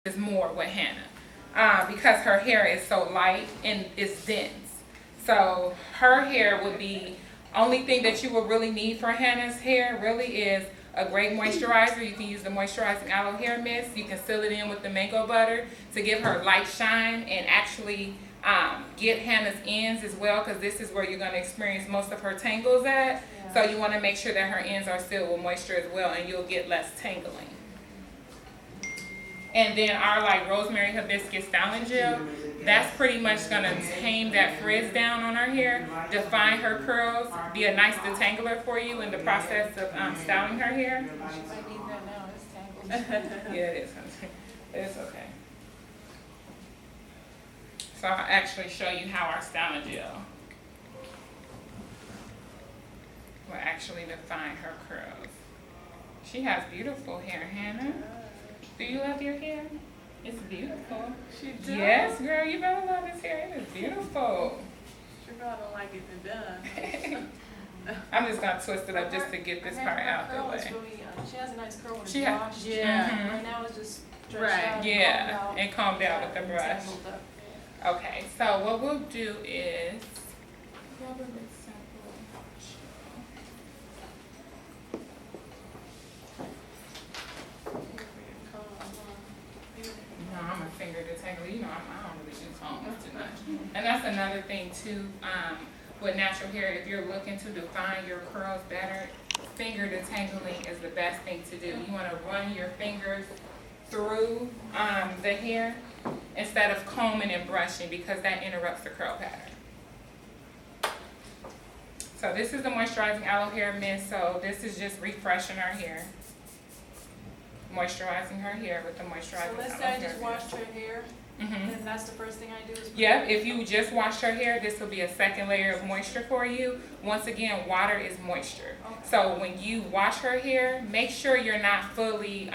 is more with Hannah because her hair is so light and it's dense. So her hair would be, only thing that you will really need for Hannah's hair really is a great moisturizer. You can use the moisturizing aloe hair mist. You can seal it in with the mango butter to give her light shine and actually get Hannah's ends as well, because this is where you're going to experience most of her tangles at. Yeah. So you want to make sure that her ends are sealed with moisture as well, and you'll get less tangling. And then our like rosemary hibiscus styling gel, that's pretty much gonna tame that frizz down on her hair, define her curls, be a nice detangler for you in the process of styling her hair. She might need that now. It's tangled. Yeah, it is. It's okay. So I'll actually show you how our styling gel will actually define her curls. She has beautiful hair, Hannah. Do you love your hair? It's beautiful. She does? Yes, girl, you better love this hair. It is beautiful. She probably don't like it done. I'm just going to twist it up just to get this part out the way. Really, she has a nice curl with She a brush. yeah. Mm-hmm. Right now it's just stretched out Yeah, and combed out with the brush. Yeah. Okay, so what we'll do is I'm a finger detangler. You know, I don't really do combs too much. And that's another thing too, with natural hair. If you're looking to define your curls better, finger detangling is the best thing to do. You want to run your fingers through the hair instead of combing and brushing, because that interrupts the curl pattern. So this is the moisturizing aloe hair mist. So this is just refreshing our hair. Moisturizing her hair with the moisturizing. So let's say I just washed her hair, mm-hmm. then that's the first thing I do is put Yep, if you just washed her hair, this will be a second layer of moisture for you. Once again, water is moisture. Okay. So when you wash her hair, make sure you're not fully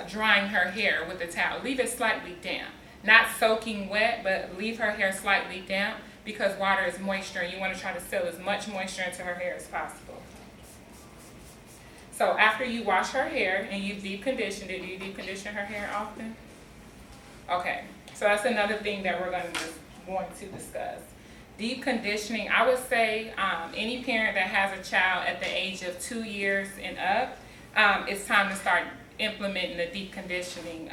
drying her hair with the towel. Leave it slightly damp. Not soaking wet, but leave her hair slightly damp, because water is moisture and you want to try to seal as much moisture into her hair as possible. So after you wash her hair and you've deep conditioned it, do you deep condition her hair often? Okay, so that's another thing that we're going to discuss. Deep conditioning, I would say any parent that has a child at the age of 2 years and up, it's time to start implementing the deep conditioning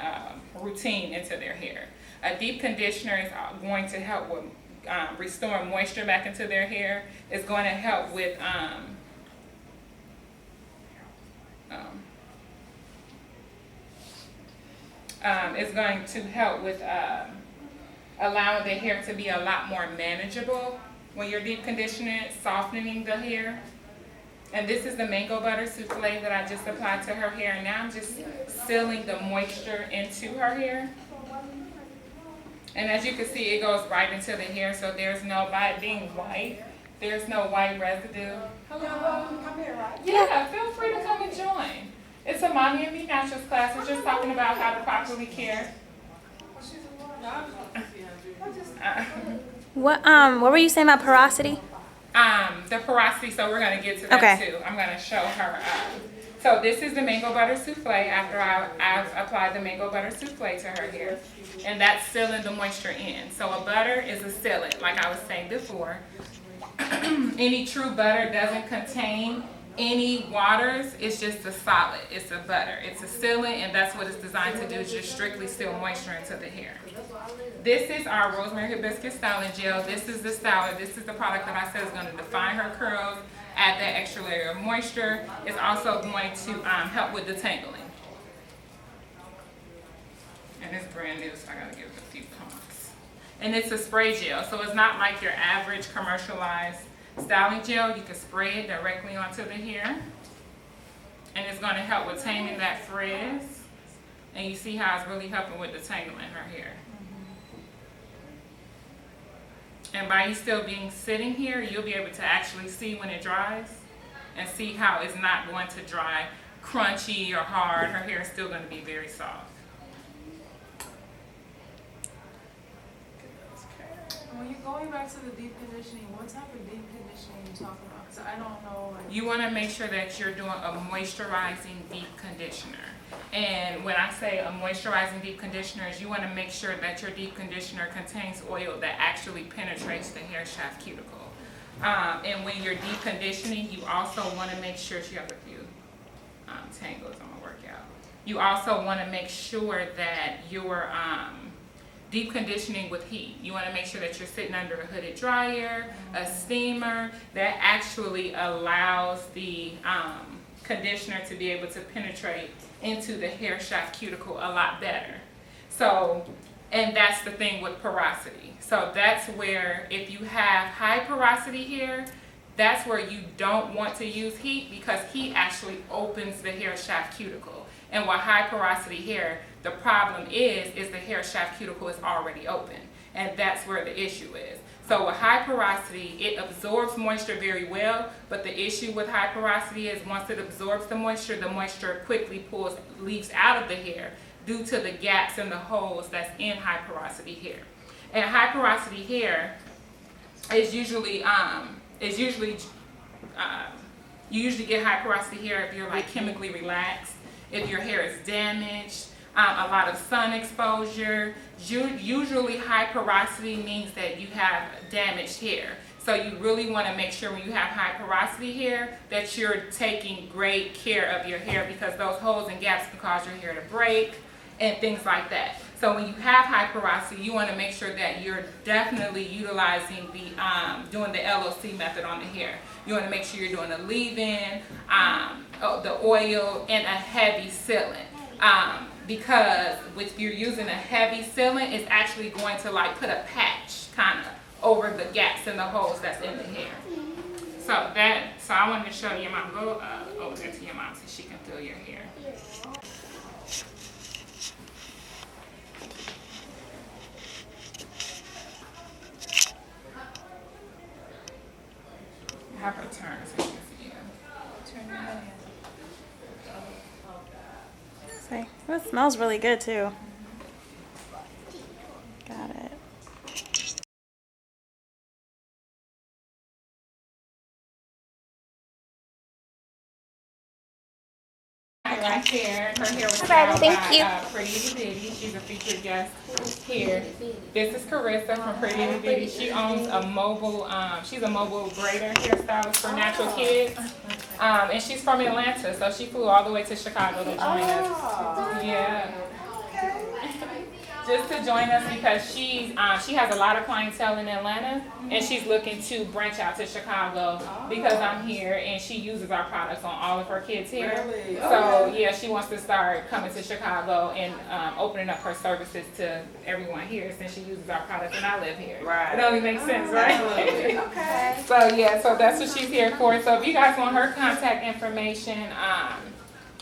routine into their hair. A deep conditioner is going to help with restoring moisture back into their hair. It's going to help with it's going to help with allowing the hair to be a lot more manageable when you're deep conditioning it, softening the hair. And this is the mango butter souffle that I just applied to her hair. And now I'm just sealing the moisture into her hair. And as you can see, it goes right into the hair, so there's no, by it being white, there's no white residue. Hello? Come here, right? Yeah, feel free to come and join. It's a Mommy and Me Naturals class. We're just talking about how to properly care. What were you saying about porosity? The porosity, so we're going to get to that too. I'm going to show her. So this is the mango butter souffle after I've applied the mango butter souffle to her hair. And that's sealing the moisture in. So a butter is a sealant, like I was saying before. Any true butter doesn't contain any waters. It's just a solid. It's a butter. It's a sealant, and that's what it's designed to do, is just strictly seal moisture into the hair. This is our rosemary hibiscus styling gel. This is the styler. This is the product that I said is going to define her curls, add that extra layer of moisture. It's also going to help with detangling. And it's brand new, so I gotta give it a few pumps. And it's a spray gel, so it's not like your average commercialized styling gel. You can spray it directly onto the hair, and it's gonna help with taming that frizz. And you see how it's really helping with detangling her hair. And by you still being sitting here, you'll be able to actually see when it dries and see how it's not going to dry crunchy or hard. Her hair is still going to be very soft. When you're going back to the deep conditioning, what type of deep conditioning are you talking about? Because I don't know. Like, You want to make sure that you're doing a moisturizing deep conditioner. And when I say a moisturizing deep conditioner, is you want to make sure that your deep conditioner contains oil that actually penetrates the hair shaft cuticle. And when you're deep conditioning, you also want to make sure, she has a few tangles on my workout. You also want to make sure that you're deep conditioning with heat. You want to make sure that you're sitting under a hooded dryer, a steamer, that actually allows the conditioner to be able to penetrate into the hair shaft cuticle a lot better. So, and that's the thing with porosity. So that's where if you have high porosity hair, that's where you don't want to use heat, because heat actually opens the hair shaft cuticle. And with high porosity hair, the problem is the hair shaft cuticle is already open. And that's where the issue is. So with high porosity, it absorbs moisture very well, but the issue with high porosity is once it absorbs the moisture quickly leaks out of the hair due to the gaps and the holes that's in high porosity hair. And high porosity hair is usually, you usually get high porosity hair if you're like chemically relaxed, if your hair is damaged, a lot of sun exposure. Usually high porosity means that you have damaged hair. So you really want to make sure when you have high porosity hair that you're taking great care of your hair, because those holes and gaps can cause your hair to break and things like that. So when you have high porosity, you want to make sure that you're definitely utilizing the, doing the LOC method on the hair. You want to make sure you're doing a leave-in, the oil, and a heavy sealant. Because if you're using a heavy sealant, it's actually going to like put a patch kind of over the gaps and the holes that's in the hair. So I wanted to show your mom. Go over there to your mom so she can feel your hair. Have her turn so you can see you. turn your head. Sorry. Oh, it smells really good too. Got it. Right here, her hair was Okay, styled thank by you. Pretty Itty Bitty. She's a featured guest here. This is Carissa from Pretty Itty Bitty. She owns a mobile, she's a mobile braider hairstylist for natural kids. And she's from Atlanta, so she flew all the way to Chicago to join us. Yeah. Just to join us because she has a lot of clientele in Atlanta, and she's looking to branch out to Chicago because I'm here, and she uses our products on all of her kids here. Really? So yeah, she wants to start coming to Chicago and opening up her services to everyone here since she uses our products and I live here. Right. It only makes sense, right? Okay. So yeah, so that's what she's here for. So if you guys want her contact information,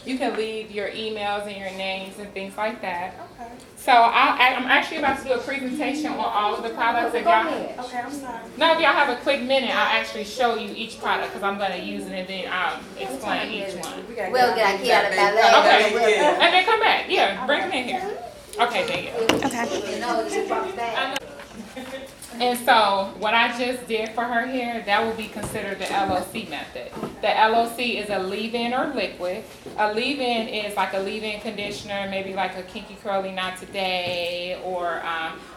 you can leave your emails and your names and things like that. Okay. So I'm actually about to do a presentation on all of the products that y'all. Okay, I'm sorry. No, if y'all have a quick minute, I'll actually show you each product because I'm going to use it and then I'll explain each one. We'll get a key out of that Okay, later. and then come back. Yeah, bring them in here. Okay, there you go. Okay. You know, just walk back. And so what I just did for her hair, that would be considered the LOC method. The LOC is a leave-in or liquid. A leave-in is like a leave-in conditioner, maybe like a Kinky Curly Not Today, or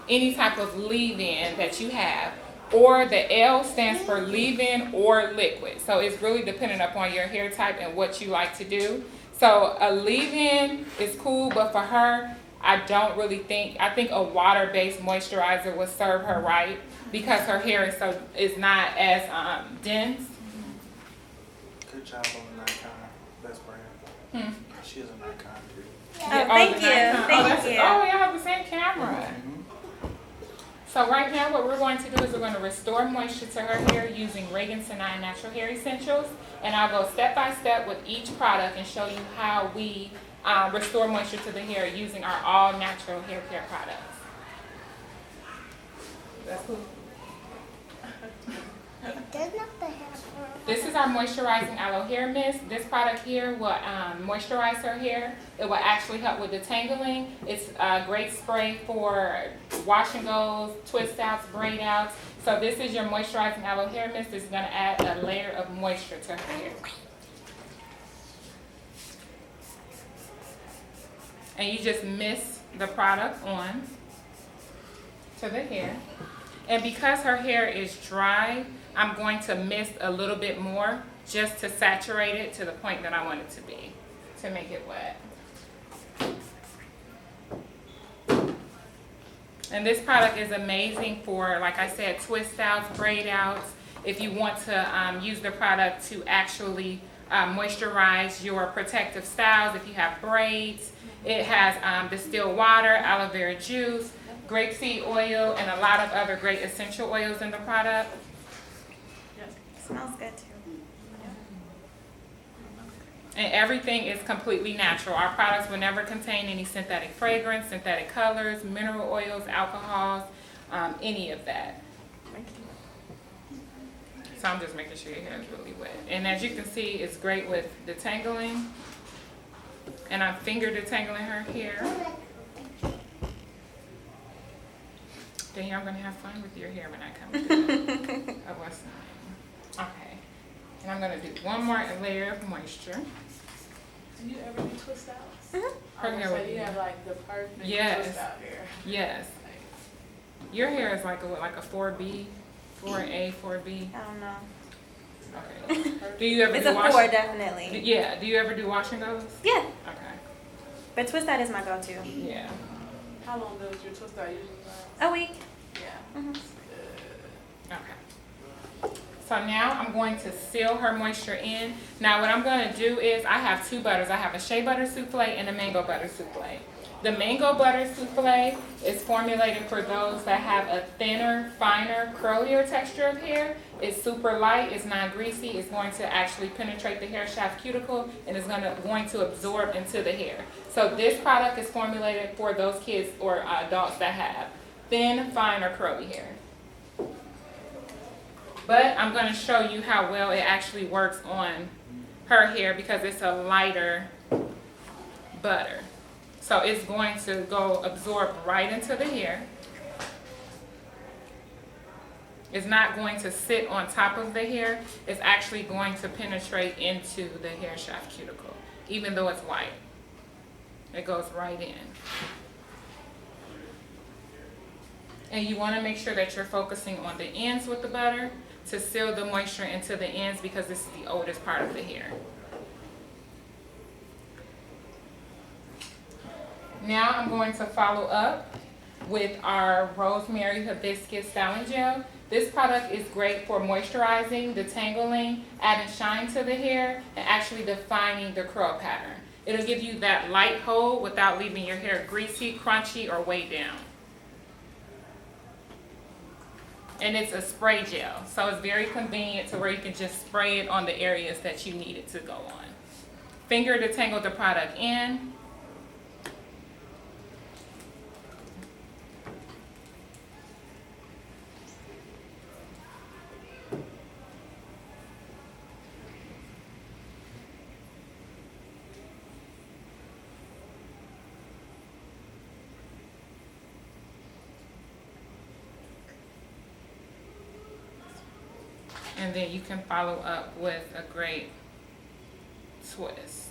any type of leave-in that you have. Or the L stands for leave-in or liquid. So it's really dependent upon your hair type and what you like to do. So a leave-in is cool, but for her, I don't really think, I think a water-based moisturizer would serve her right because her hair is not as dense. Good job on the Nikon. Best brand. She is a Nikon too. Oh, thank you. Thank you. Oh, y'all have the same camera. So right now what we're going to do is we're going to restore moisture to her hair using Reagan Sanai Natural Hair Essentials. And I'll go step by step with each product and show you how we restore moisture to the hair using our all-natural hair care products. That's cool. Does not the hair This is our moisturizing aloe hair mist. This product here will moisturize her hair. It will actually help with detangling. It's a great spray for wash and goes, twist outs, braid outs. So this is your moisturizing aloe hair mist. It's going to add a layer of moisture to her hair. And you just mist the product on to the hair. And because her hair is dry, I'm going to mist a little bit more just to saturate it to the point that I want it to be, to make it wet. And this product is amazing for, like I said, twist outs, braid outs. If you want to use the product to actually moisturize your protective styles, if you have braids, it has distilled water, aloe vera juice, grapeseed oil, and a lot of other great essential oils in the product. Smells good too. And everything is completely natural. Our products will never contain any synthetic fragrance, synthetic colors, mineral oils, alcohols, any of that. So I'm just making sure your hair is really wet. And as you can see, it's great with detangling. And I'm finger detangling her hair. Danielle, I'm going to have fun with your hair when I come to that. Oh, what's the name? Okay. And I'm going to do one more layer of moisture. Do you ever do twist outs? Her hair So would you be- have like the perfect Yes. twist out hair. Yes. Your hair is like a 4B, 4A, 4B. I don't know. Okay. Do you ever It's do a wash? 4 definitely. Yeah. Do you ever do wash and goes? Yeah, Okay. but twist out is my go-to. Yeah. How long does your twist out usually last? A week. Yeah. Mhm. Okay. So now I'm going to seal her moisture in. Now what I'm going to do is I have two butters. I have a shea butter souffle and a mango butter souffle. The mango butter souffle is formulated for those that have a thinner, finer, curlier texture of hair. It's super light, it's not greasy, it's going to actually penetrate the hair shaft cuticle and is going to absorb into the hair. So this product is formulated for those kids or adults that have thin, fine, or curly hair. But I'm going to show you how well it actually works on her hair because it's a lighter butter. So it's going to go absorb right into the hair. It's not going to sit on top of the hair. It's actually going to penetrate into the hair shaft cuticle, even though it's white. It goes right in. And you want to make sure that you're focusing on the ends with the butter to seal the moisture into the ends because this is the oldest part of the hair. Now I'm going to follow up with our rosemary hibiscus styling gel. This product is great for moisturizing, detangling, adding shine to the hair, and actually defining the curl pattern. It'll give you that light hold without leaving your hair greasy, crunchy, or weighed down. And it's a spray gel, so it's very convenient to where you can just spray it on the areas that you need it to go on. Finger detangle the product in. And then you can follow up with a great twist.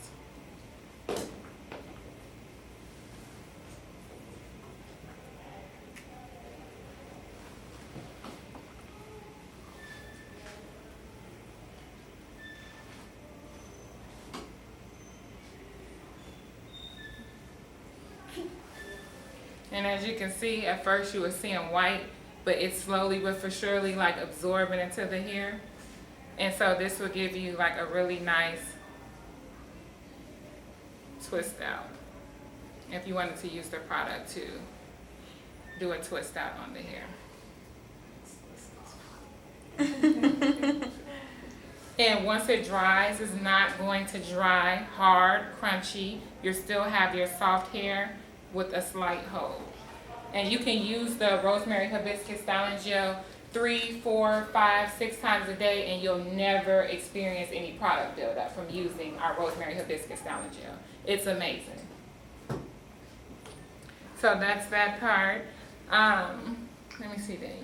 And as you can see, at first you were seeing white, but it's slowly but for surely like absorbing into the hair. And so this will give you like a really nice twist out if you wanted to use the product to do a twist out on the hair. And once it dries, it's not going to dry hard, crunchy. You still have your soft hair with a slight hold. And you can use the rosemary hibiscus styling gel 3, 4, 5, 6 times a day, and you'll never experience any product buildup from using our rosemary hibiscus styling gel. It's amazing. So that's that part. Let me see that.